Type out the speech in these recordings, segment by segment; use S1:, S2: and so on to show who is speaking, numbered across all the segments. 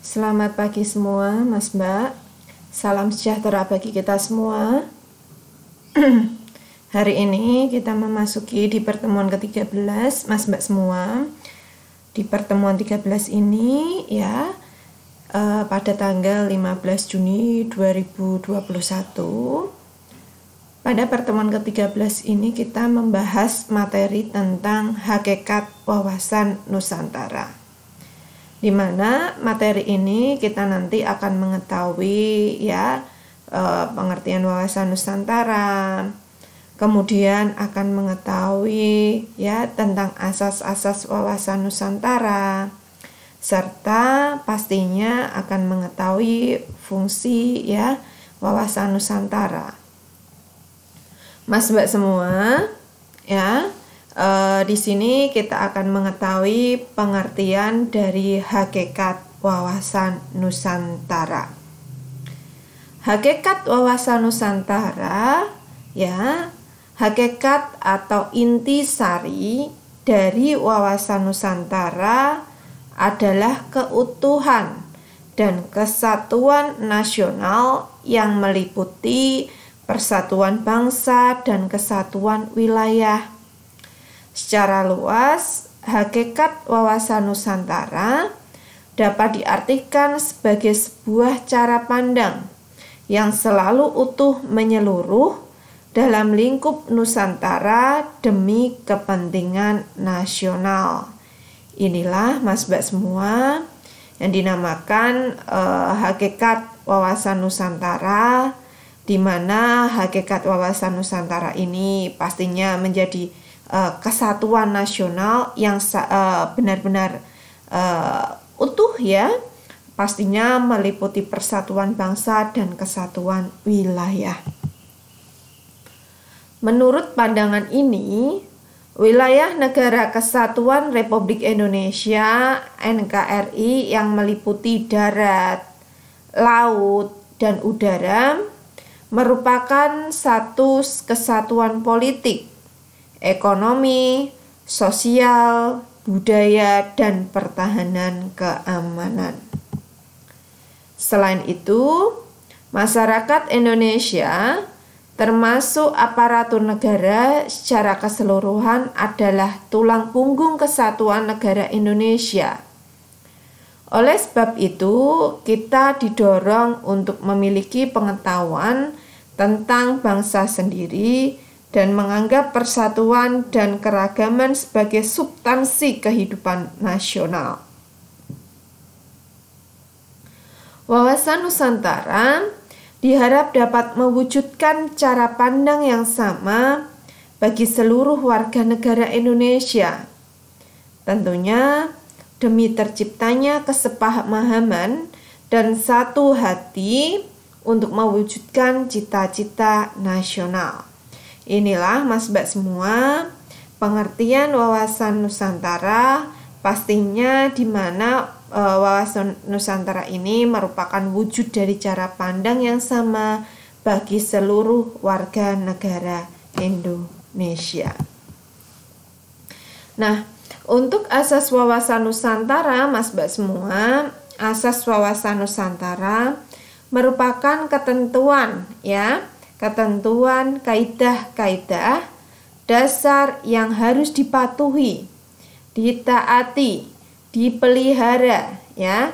S1: Selamat pagi semua, Mas Mbak. Salam sejahtera bagi kita semua. Hari ini kita memasuki di pertemuan ke-13, Mas Mbak semua. Di pertemuan 13 ini ya, pada tanggal 15 Juni 2021. Pada pertemuan ke-13 ini kita membahas materi tentang hakikat wawasan Nusantara, di mana materi ini kita nanti akan mengetahui ya pengertian wawasan Nusantara, kemudian akan mengetahui ya tentang asas-asas wawasan Nusantara, serta pastinya akan mengetahui fungsi ya wawasan Nusantara. Mas Mbak semua ya, di sini kita akan mengetahui pengertian dari hakikat wawasan Nusantara. Hakikat wawasan Nusantara ya, hakikat atau intisari dari wawasan Nusantara adalah keutuhan dan kesatuan nasional yang meliputi persatuan bangsa dan kesatuan wilayah. Secara luas, hakikat wawasan Nusantara dapat diartikan sebagai sebuah cara pandang yang selalu utuh menyeluruh dalam lingkup Nusantara demi kepentingan nasional. Inilah Mas Mbak semua yang dinamakan hakikat wawasan Nusantara, di mana hakikat wawasan Nusantara ini pastinya menjadi kesatuan nasional yang benar-benar utuh ya, pastinya meliputi persatuan bangsa dan kesatuan wilayah. Menurut pandangan ini, wilayah Negara Kesatuan Republik Indonesia (NKRI) yang meliputi darat, laut, dan udara merupakan satu kesatuan politik, ekonomi, sosial, budaya, dan pertahanan keamanan. Selain itu, masyarakat Indonesia termasuk aparatur negara secara keseluruhan adalah tulang punggung kesatuan negara Indonesia. Oleh sebab itu, kita didorong untuk memiliki pengetahuan tentang bangsa sendiri dan menganggap persatuan dan keragaman sebagai substansi kehidupan nasional. Wawasan Nusantara diharap dapat mewujudkan cara pandang yang sama bagi seluruh warga negara Indonesia. Tentunya demi terciptanya kesepahaman dan satu hati untuk mewujudkan cita-cita nasional. Inilah Mas Mbak semua pengertian wawasan Nusantara, pastinya di mana wawasan Nusantara ini merupakan wujud dari cara pandang yang sama bagi seluruh warga negara Indonesia. Nah, untuk asas wawasan Nusantara, Mas Mbak semua, asas wawasan Nusantara merupakan ketentuan ya, ketentuan kaidah-kaidah dasar yang harus dipatuhi, ditaati, dipelihara ya,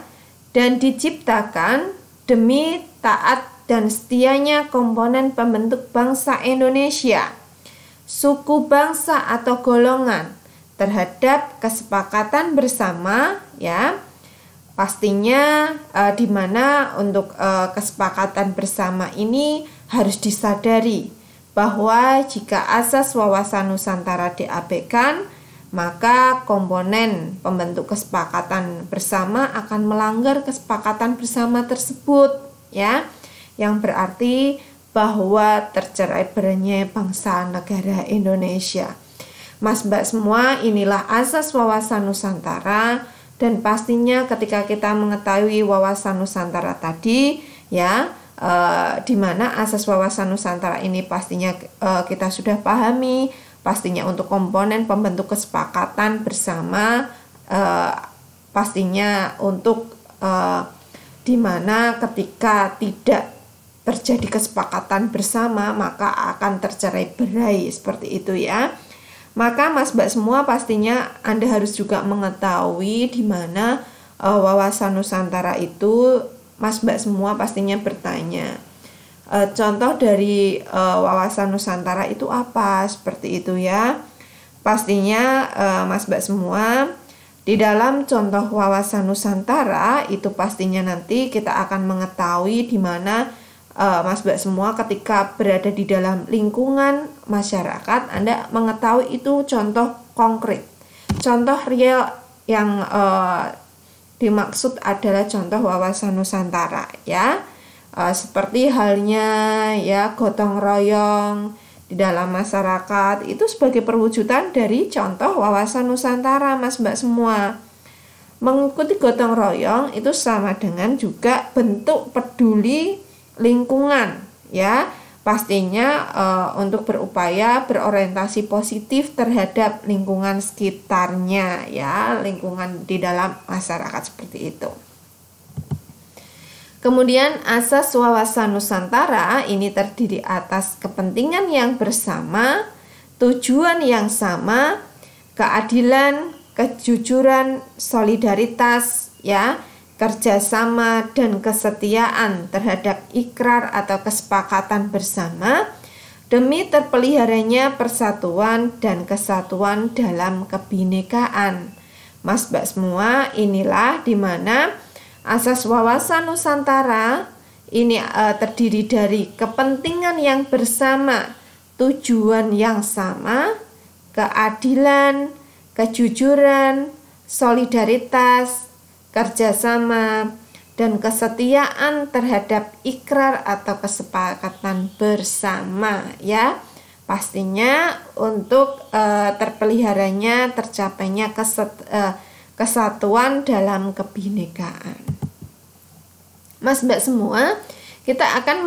S1: dan diciptakan demi taat dan setianya komponen pembentuk bangsa Indonesia, suku bangsa atau golongan terhadap kesepakatan bersama ya. Pastinya di mana untuk kesepakatan bersama ini harus disadari bahwa jika asas wawasan Nusantara diabaikan, maka komponen pembentuk kesepakatan bersama akan melanggar kesepakatan bersama tersebut ya, yang berarti bahwa tercerai-berainya bangsa negara Indonesia. Mas Mbak semua, inilah asas wawasan Nusantara, dan pastinya ketika kita mengetahui wawasan Nusantara tadi ya, di mana asas wawasan Nusantara ini pastinya kita sudah pahami, pastinya untuk komponen pembentuk kesepakatan bersama, pastinya untuk di mana ketika tidak terjadi kesepakatan bersama maka akan tercerai-berai, seperti itu ya. Maka Mas Mbak semua pastinya Anda harus juga mengetahui di mana wawasan Nusantara itu. Mas Mbak semua pastinya bertanya, contoh dari wawasan Nusantara itu apa, seperti itu ya. Pastinya Mas Mbak semua, di dalam contoh wawasan Nusantara itu pastinya nanti kita akan mengetahui di mana Mas Mbak semua ketika berada di dalam lingkungan masyarakat, Anda mengetahui itu contoh konkret, contoh real yang dimaksud adalah contoh wawasan Nusantara ya. Seperti halnya ya gotong royong di dalam masyarakat itu sebagai perwujudan dari contoh wawasan Nusantara Mas Mbak semua. Mengikuti gotong royong itu sama dengan juga bentuk peduli lingkungan ya. Pastinya untuk berupaya berorientasi positif terhadap lingkungan sekitarnya ya, lingkungan di dalam masyarakat, seperti itu. Kemudian asas wawasan Nusantara ini terdiri atas kepentingan yang bersama, tujuan yang sama, keadilan, kejujuran, solidaritas ya, kerjasama dan kesetiaan terhadap ikrar atau kesepakatan bersama demi terpeliharanya persatuan dan kesatuan dalam kebinekaan. Mas Mbak semua, inilah di mana asas wawasan Nusantara ini terdiri dari kepentingan yang bersama, tujuan yang sama, keadilan, kejujuran, solidaritas, kerjasama, dan kesetiaan terhadap ikrar atau kesepakatan bersama ya. Pastinya untuk terpeliharanya, tercapainya kesatuan dalam kebinekaan. Mas Mbak semua, kita akan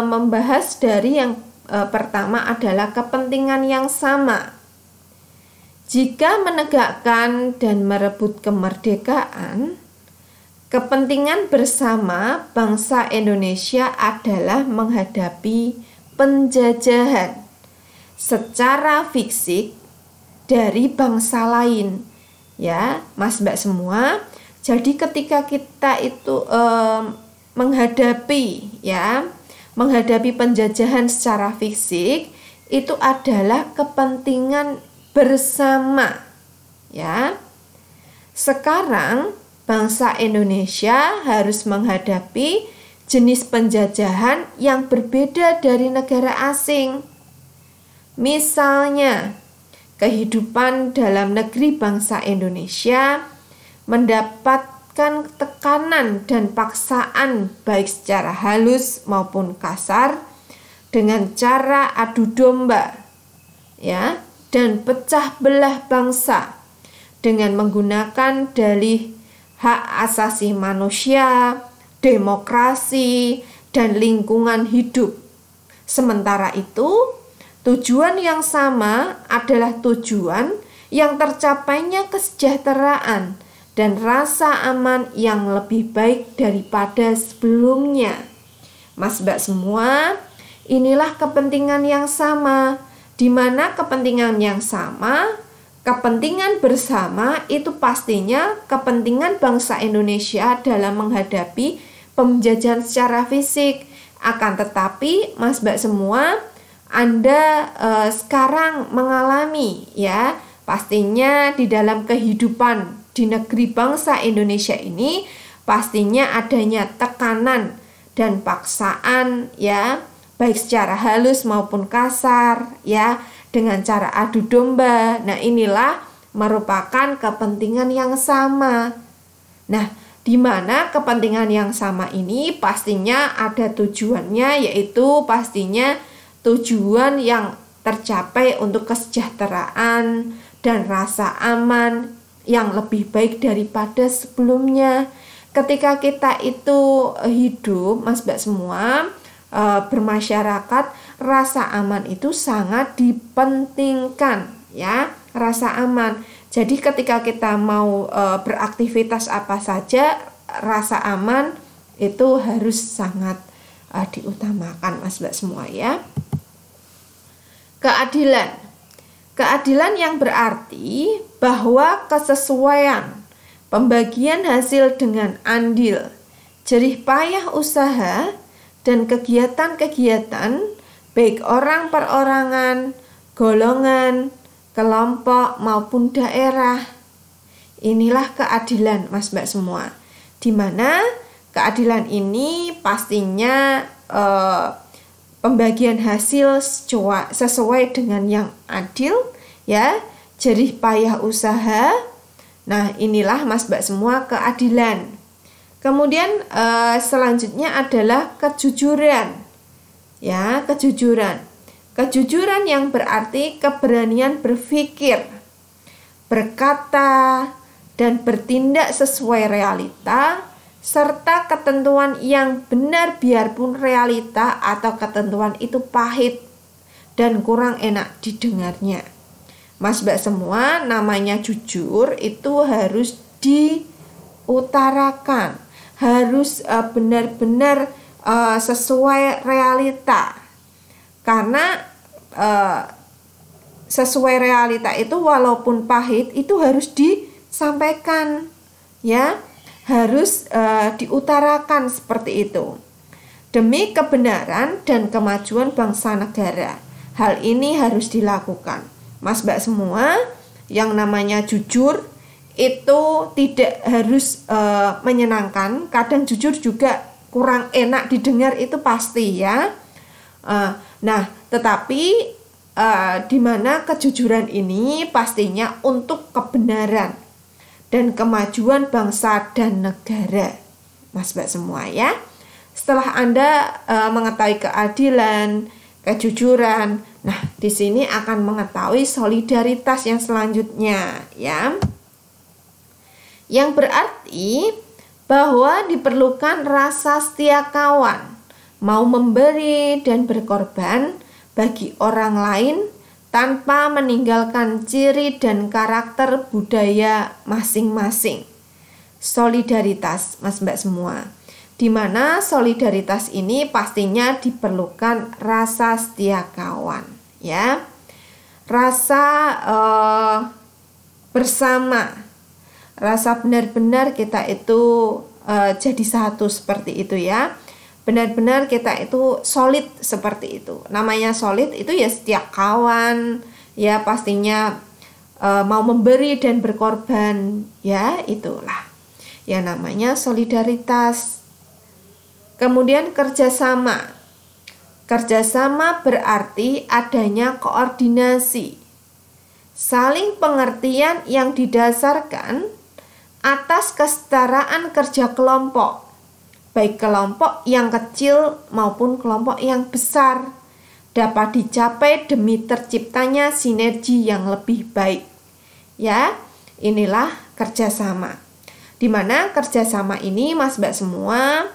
S1: membahas dari yang pertama adalah kepentingan yang sama. Jika menegakkan dan merebut kemerdekaan, kepentingan bersama bangsa Indonesia adalah menghadapi penjajahan secara fisik dari bangsa lain. Ya, Mas Mbak semua. Jadi ketika kita itu menghadapi penjajahan secara fisik, itu adalah kepentingan bersama ya. Sekarang bangsa Indonesia harus menghadapi jenis penjajahan yang berbeda dari negara asing. Misalnya, kehidupan dalam negeri bangsa Indonesia mendapatkan tekanan dan paksaan baik secara halus maupun kasar dengan cara adu domba ya, dan pecah belah bangsa dengan menggunakan dalih hak asasi manusia, demokrasi, dan lingkungan hidup. Sementara itu, tujuan yang sama adalah tujuan yang tercapainya kesejahteraan dan rasa aman yang lebih baik daripada sebelumnya. Mas Mbak semua, inilah kepentingan yang sama, di mana kepentingan yang sama, kepentingan bersama itu pastinya kepentingan bangsa Indonesia dalam menghadapi penjajahan secara fisik. Akan tetapi, Mas Mbak semua, Anda sekarang mengalami ya, pastinya di dalam kehidupan di negeri bangsa Indonesia ini pastinya adanya tekanan dan paksaan ya, baik secara halus maupun kasar ya, dengan cara adu domba. Nah, inilah merupakan kepentingan yang sama. Nah, di mana kepentingan yang sama ini pastinya ada tujuannya, yaitu pastinya tujuan yang tercapai untuk kesejahteraan dan rasa aman yang lebih baik daripada sebelumnya. Ketika kita itu hidup, Mas Mbak semua, bermasyarakat, rasa aman itu sangat dipentingkan ya, rasa aman. Jadi ketika kita mau beraktivitas apa saja, rasa aman Itu harus sangat diutamakan Mas Mbak semua ya. Keadilan. Keadilan yang berarti bahwa kesesuaian pembagian hasil dengan andil, jerih payah usaha, dan kegiatan-kegiatan baik orang perorangan, golongan, kelompok maupun daerah. Inilah keadilan Mas Mbak semua. Di mana keadilan ini pastinya pembagian hasil sesuai dengan yang adil ya, jerih payah usaha. Nah, inilah Mas Mbak semua keadilan. Kemudian selanjutnya adalah kejujuran. Ya, kejujuran. Kejujuran yang berarti keberanian berpikir, berkata, dan bertindak sesuai realita, serta ketentuan yang benar biarpun realita atau ketentuan itu pahit dan kurang enak didengarnya. Mas Mbak semua, namanya jujur itu harus diutarakan, harus benar-benar sesuai realita. Karena sesuai realita itu walaupun pahit itu harus disampaikan ya, harus diutarakan seperti itu. Demi kebenaran dan kemajuan bangsa negara. Hal ini harus dilakukan. Mas Mbak semua, yang namanya jujur itu tidak harus menyenangkan. Kadang jujur juga kurang enak didengar, itu pasti ya. Nah, tetapi di mana kejujuran ini pastinya untuk kebenaran dan kemajuan bangsa dan negara. Mas Mbak semua ya. Setelah Anda mengetahui keadilan, kejujuran, nah di sini akan mengetahui solidaritas yang selanjutnya ya. Yang berarti bahwa diperlukan rasa setia kawan, mau memberi dan berkorban bagi orang lain tanpa meninggalkan ciri dan karakter budaya masing-masing. Solidaritas Mas Mbak semua. Di mana solidaritas ini pastinya diperlukan rasa setia kawan ya. Rasa bersama, rasa benar-benar kita itu jadi satu seperti itu ya. Benar-benar kita itu solid seperti itu. Namanya solid itu ya setia kawan ya, pastinya mau memberi dan berkorban ya, itulah ya namanya solidaritas. Kemudian kerjasama. Kerjasama berarti adanya koordinasi, saling pengertian yang didasarkan atas kesetaraan kerja kelompok, baik kelompok yang kecil maupun kelompok yang besar, dapat dicapai demi terciptanya sinergi yang lebih baik. Ya, inilah kerjasama. Di mana kerjasama ini Mas Mbak semua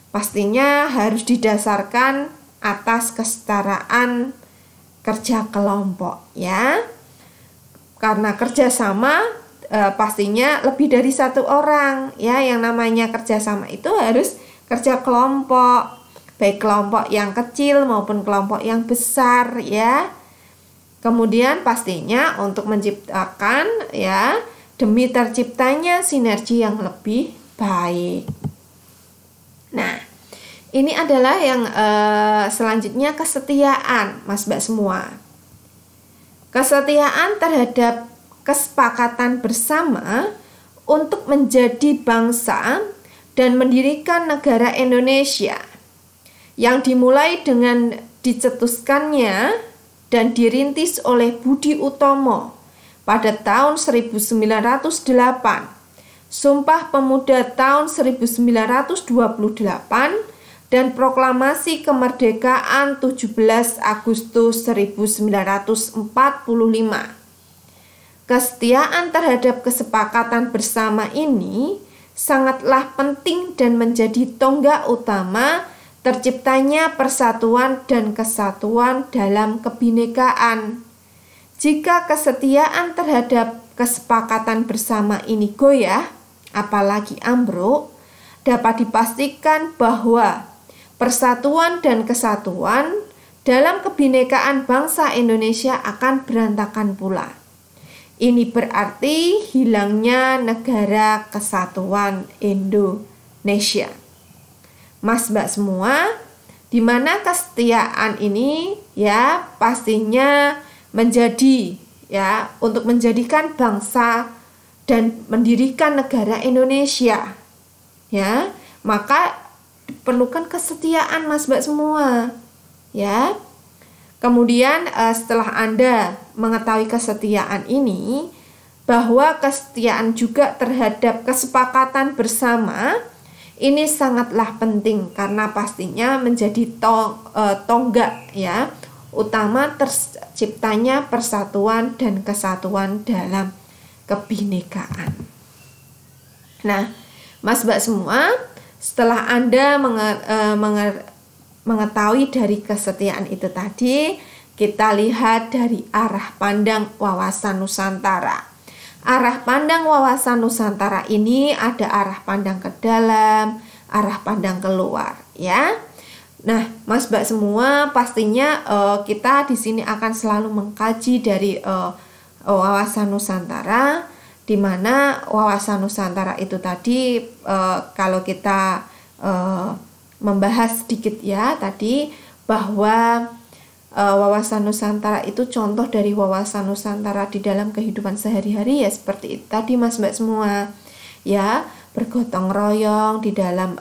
S1: pastinya harus didasarkan atas kesetaraan kerja kelompok ya. Karena kerjasama pastinya lebih dari satu orang ya. Yang namanya kerjasama itu harus kerja kelompok, baik kelompok yang kecil maupun kelompok yang besar ya. Kemudian pastinya untuk menciptakan ya, demi terciptanya sinergi yang lebih baik. Nah, ini adalah yang selanjutnya kesetiaan Mas Mbak semua. Kesetiaan terhadap kesepakatan bersama untuk menjadi bangsa dan mendirikan negara Indonesia yang dimulai dengan dicetuskannya dan dirintis oleh Budi Utomo pada tahun 1908, Sumpah Pemuda tahun 1928, dan Proklamasi Kemerdekaan 17 Agustus 1945. Kesetiaan terhadap kesepakatan bersama ini sangatlah penting dan menjadi tonggak utama terciptanya persatuan dan kesatuan dalam kebinekaan. Jika kesetiaan terhadap kesepakatan bersama ini goyah, apalagi ambruk, dapat dipastikan bahwa persatuan dan kesatuan dalam kebinekaan bangsa Indonesia akan berantakan pula. Ini berarti hilangnya negara kesatuan Indonesia. Mas Mbak semua, di mana kesetiaan ini ya pastinya menjadi ya untuk menjadikan bangsa dan mendirikan negara Indonesia. Ya, maka diperlukan kesetiaan Mas Mbak semua. Ya. Kemudian setelah Anda mengetahui kesetiaan ini, bahwa kesetiaan juga terhadap kesepakatan bersama ini sangatlah penting karena pastinya menjadi tonggak ya utama terciptanya persatuan dan kesatuan dalam kebinekaan. Nah, Mas Mbak semua, setelah Anda mengetahui dari kesetiaan itu tadi, kita lihat dari arah pandang wawasan Nusantara. Arah pandang wawasan Nusantara ini ada arah pandang ke dalam, arah pandang keluar, ya. Nah, Mas Mbak semua, pastinya kita di sini akan selalu mengkaji dari wawasan Nusantara, di mana wawasan Nusantara itu tadi kalau kita membahas sedikit ya tadi bahwa wawasan Nusantara itu contoh dari wawasan Nusantara di dalam kehidupan sehari-hari ya seperti itu tadi Mas Mbak semua ya, bergotong royong di dalam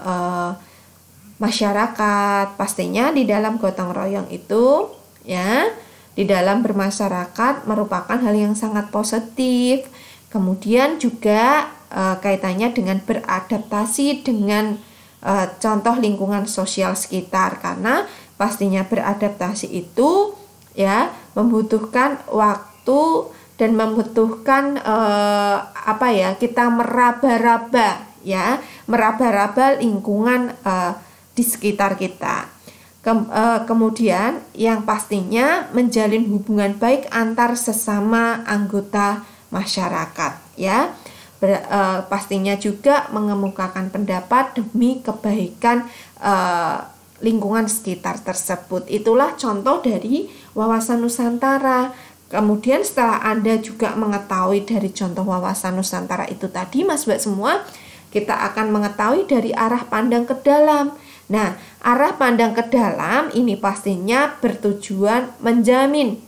S1: masyarakat. Pastinya di dalam gotong royong itu ya, di dalam bermasyarakat merupakan hal yang sangat positif. Kemudian juga kaitannya dengan beradaptasi dengan contoh lingkungan sosial sekitar, karena pastinya beradaptasi itu ya membutuhkan waktu dan membutuhkan kita meraba-raba ya, meraba-raba lingkungan di sekitar kita. Kemudian yang pastinya menjalin hubungan baik antar sesama anggota masyarakat ya. Pastinya juga mengemukakan pendapat demi kebaikan lingkungan sekitar tersebut. Itulah contoh dari wawasan Nusantara. Kemudian setelah Anda juga mengetahui dari contoh wawasan Nusantara itu tadi Mas Mbak semua, kita akan mengetahui dari arah pandang ke dalam. Nah, arah pandang ke dalam ini pastinya bertujuan menjamin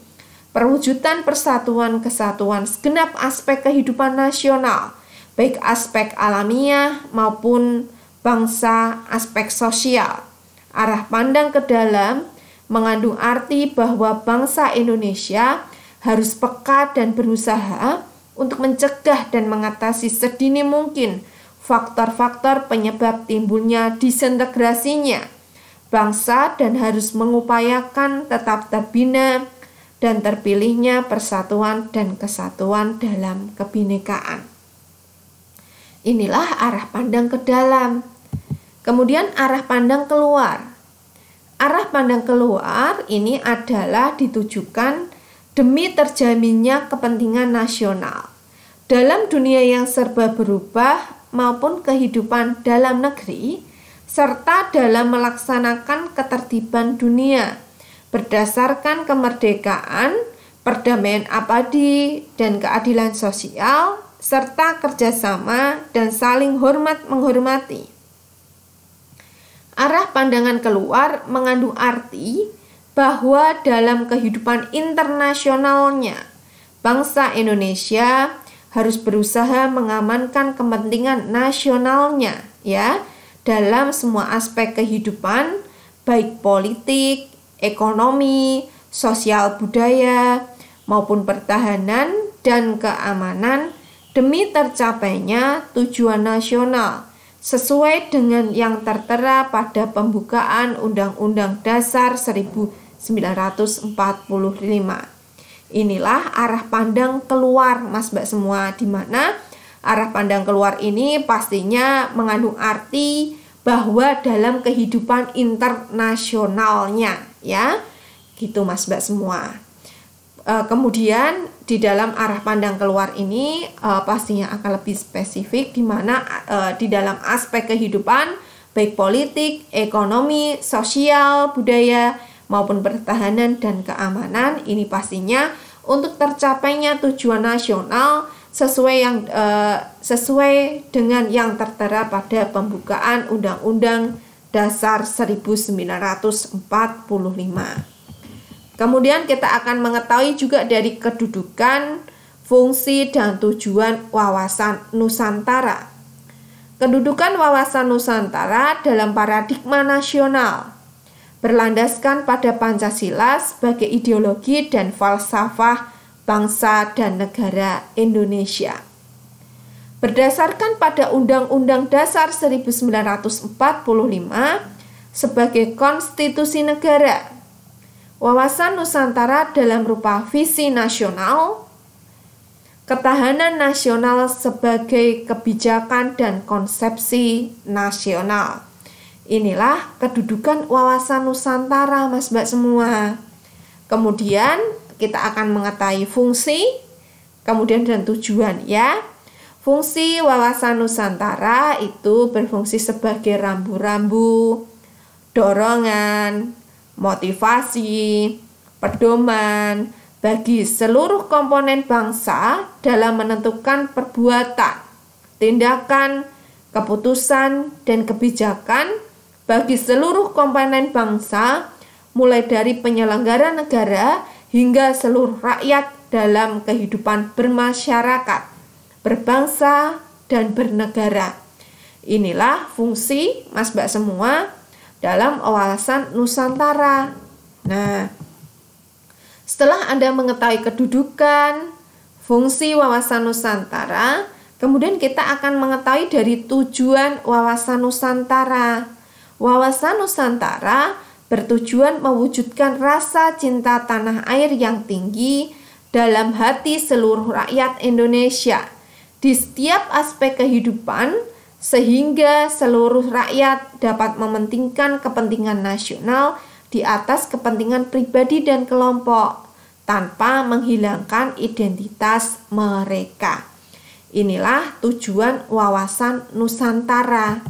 S1: perwujudan persatuan kesatuan segenap aspek kehidupan nasional, baik aspek alamiah maupun bangsa, aspek sosial. Arah pandang ke dalam mengandung arti bahwa bangsa Indonesia harus peka dan berusaha untuk mencegah dan mengatasi sedini mungkin faktor-faktor penyebab timbulnya disintegrasinya bangsa dan harus mengupayakan tetap terbina dan terpilihnya persatuan dan kesatuan dalam kebinekaan. Inilah arah pandang ke dalam. Kemudian arah pandang keluar. Arah pandang keluar ini adalah ditujukan demi terjaminnya kepentingan nasional dalam dunia yang serba berubah maupun kehidupan dalam negeri, serta dalam melaksanakan ketertiban dunia berdasarkan kemerdekaan, perdamaian abadi, dan keadilan sosial, serta kerjasama dan saling hormat menghormati. Arah pandangan keluar mengandung arti bahwa dalam kehidupan internasionalnya, bangsa Indonesia harus berusaha mengamankan kepentingan nasionalnya ya dalam semua aspek kehidupan, baik politik, ekonomi, sosial budaya, maupun pertahanan dan keamanan demi tercapainya tujuan nasional sesuai dengan yang tertera pada pembukaan Undang-Undang Dasar 1945. Inilah arah pandang keluar Mas Mbak semua, di mana arah pandang keluar ini pastinya mengandung arti bahwa dalam kehidupan internasionalnya ya, gitu Mas Mbak semua. Kemudian di dalam arah pandang keluar ini pastinya akan lebih spesifik, di mana di dalam aspek kehidupan baik politik, ekonomi, sosial, budaya maupun pertahanan dan keamanan, ini pastinya untuk tercapainya tujuan nasional sesuai dengan yang tertera pada pembukaan Undang-Undang Dasar 1945. Kemudian kita akan mengetahui juga dari kedudukan, fungsi, dan tujuan wawasan Nusantara. Kedudukan wawasan Nusantara dalam paradigma nasional berlandaskan pada Pancasila sebagai ideologi dan falsafah bangsa dan negara Indonesia. Berdasarkan pada Undang-Undang Dasar 1945 sebagai konstitusi negara, wawasan Nusantara dalam rupa visi nasional, ketahanan nasional sebagai kebijakan dan konsepsi nasional. Inilah kedudukan wawasan Nusantara, Mas Mbak semua. Kemudian kita akan mengetahui fungsi, kemudian dan tujuan ya. Fungsi wawasan Nusantara itu berfungsi sebagai rambu-rambu, dorongan, motivasi, pedoman bagi seluruh komponen bangsa dalam menentukan perbuatan, tindakan, keputusan, dan kebijakan bagi seluruh komponen bangsa, mulai dari penyelenggara negara hingga seluruh rakyat dalam kehidupan bermasyarakat, berbangsa, dan bernegara. Inilah fungsi Mas Mbak semua dalam wawasan Nusantara. Nah, setelah Anda mengetahui kedudukan, fungsi wawasan Nusantara, kemudian kita akan mengetahui dari tujuan wawasan Nusantara. Wawasan Nusantara bertujuan mewujudkan rasa cinta tanah air yang tinggi dalam hati seluruh rakyat Indonesia di setiap aspek kehidupan, sehingga seluruh rakyat dapat mementingkan kepentingan nasional di atas kepentingan pribadi dan kelompok tanpa menghilangkan identitas mereka. Inilah tujuan wawasan Nusantara.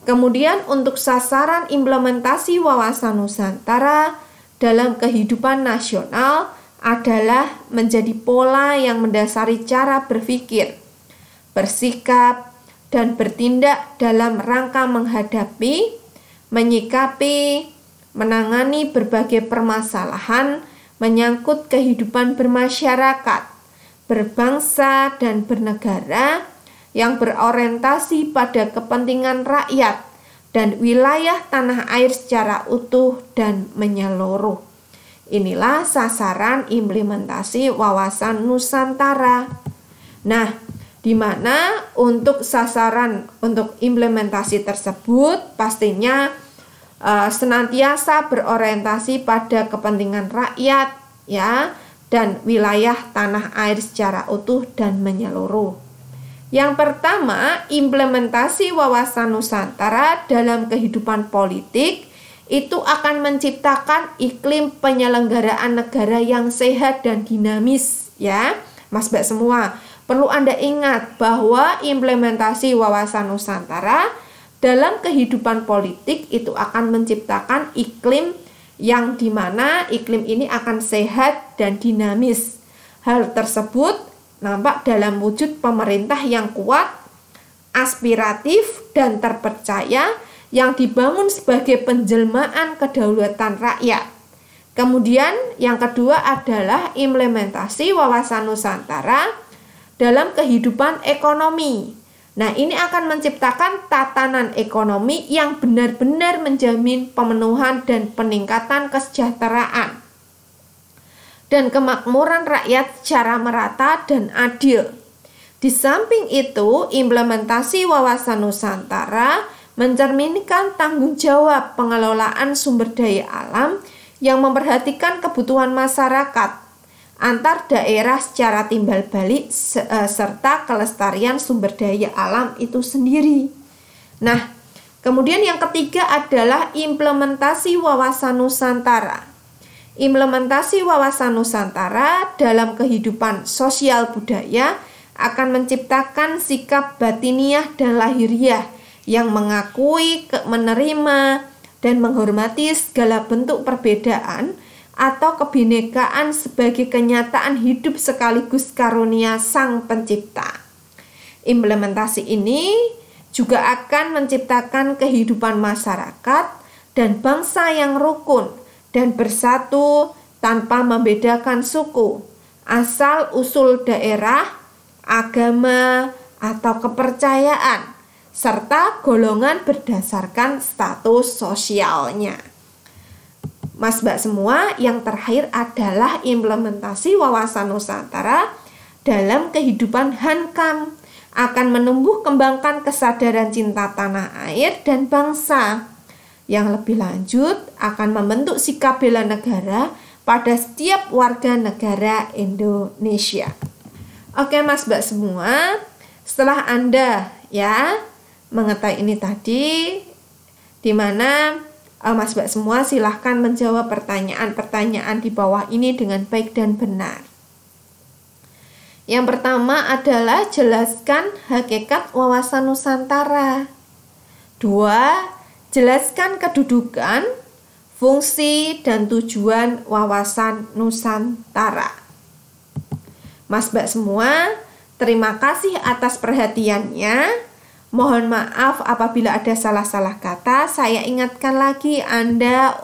S1: Kemudian untuk sasaran implementasi wawasan Nusantara dalam kehidupan nasional adalah menjadi pola yang mendasari cara berpikir, bersikap, dan bertindak dalam rangka menghadapi, menyikapi, menangani berbagai permasalahan menyangkut kehidupan bermasyarakat, berbangsa, dan bernegara yang berorientasi pada kepentingan rakyat dan wilayah tanah air secara utuh dan menyeluruh. Inilah sasaran implementasi wawasan Nusantara. Nah, di mana untuk sasaran untuk implementasi tersebut pastinya senantiasa berorientasi pada kepentingan rakyat ya, dan wilayah tanah air secara utuh dan menyeluruh. Yang pertama, implementasi wawasan Nusantara dalam kehidupan politik itu akan menciptakan iklim penyelenggaraan negara yang sehat dan dinamis ya, Mas Mbak semua. Perlu Anda ingat bahwa implementasi wawasan Nusantara dalam kehidupan politik itu akan menciptakan iklim yang dimana iklim ini akan sehat dan dinamis. Hal tersebut nampak dalam wujud pemerintah yang kuat, aspiratif, dan terpercaya yang dibangun sebagai penjelmaan kedaulatan rakyat. Kemudian yang kedua adalah implementasi wawasan Nusantara dalam kehidupan ekonomi. Nah, ini akan menciptakan tatanan ekonomi yang benar-benar menjamin pemenuhan dan peningkatan kesejahteraan dan kemakmuran rakyat secara merata dan adil. Di samping itu, implementasi wawasan Nusantara mencerminkan tanggung jawab pengelolaan sumber daya alam yang memperhatikan kebutuhan masyarakat antar daerah secara timbal balik serta kelestarian sumber daya alam itu sendiri. Nah, kemudian yang ketiga adalah implementasi wawasan Nusantara. Implementasi wawasan Nusantara dalam kehidupan sosial budaya akan menciptakan sikap batiniah dan lahiriah yang mengakui, menerima, dan menghormati segala bentuk perbedaan atau kebinekaan sebagai kenyataan hidup sekaligus karunia Sang Pencipta. Implementasi ini juga akan menciptakan kehidupan masyarakat dan bangsa yang rukun dan bersatu tanpa membedakan suku, asal-usul daerah, agama, atau kepercayaan, serta golongan berdasarkan status sosialnya. Mas Mbak semua, yang terakhir adalah implementasi wawasan Nusantara dalam kehidupan hankam akan menumbuh kembangkan kesadaran cinta tanah air dan bangsa. Yang lebih lanjut akan membentuk sikap bela negara pada setiap warga negara Indonesia. Oke Mas Mbak semua, setelah Anda mengetahui ini tadi, di mana Mas Mbak semua silahkan menjawab pertanyaan-pertanyaan di bawah ini dengan baik dan benar. Yang pertama adalah jelaskan hakikat wawasan Nusantara. 2. Jelaskan kedudukan, fungsi, dan tujuan wawasan Nusantara. Mas Mbak semua, terima kasih atas perhatiannya. Mohon maaf apabila ada salah-salah kata. Saya ingatkan lagi Anda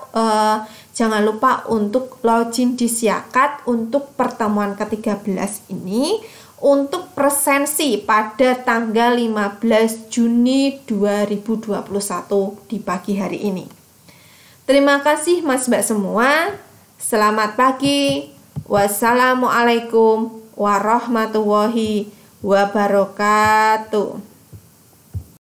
S1: jangan lupa untuk login di Siakat untuk pertemuan ke-13 ini untuk presensi pada tanggal 15 Juni 2021 di pagi hari ini. Terima kasih Mas Mbak semua. Selamat pagi. Wassalamualaikum warahmatullahi wabarakatuh.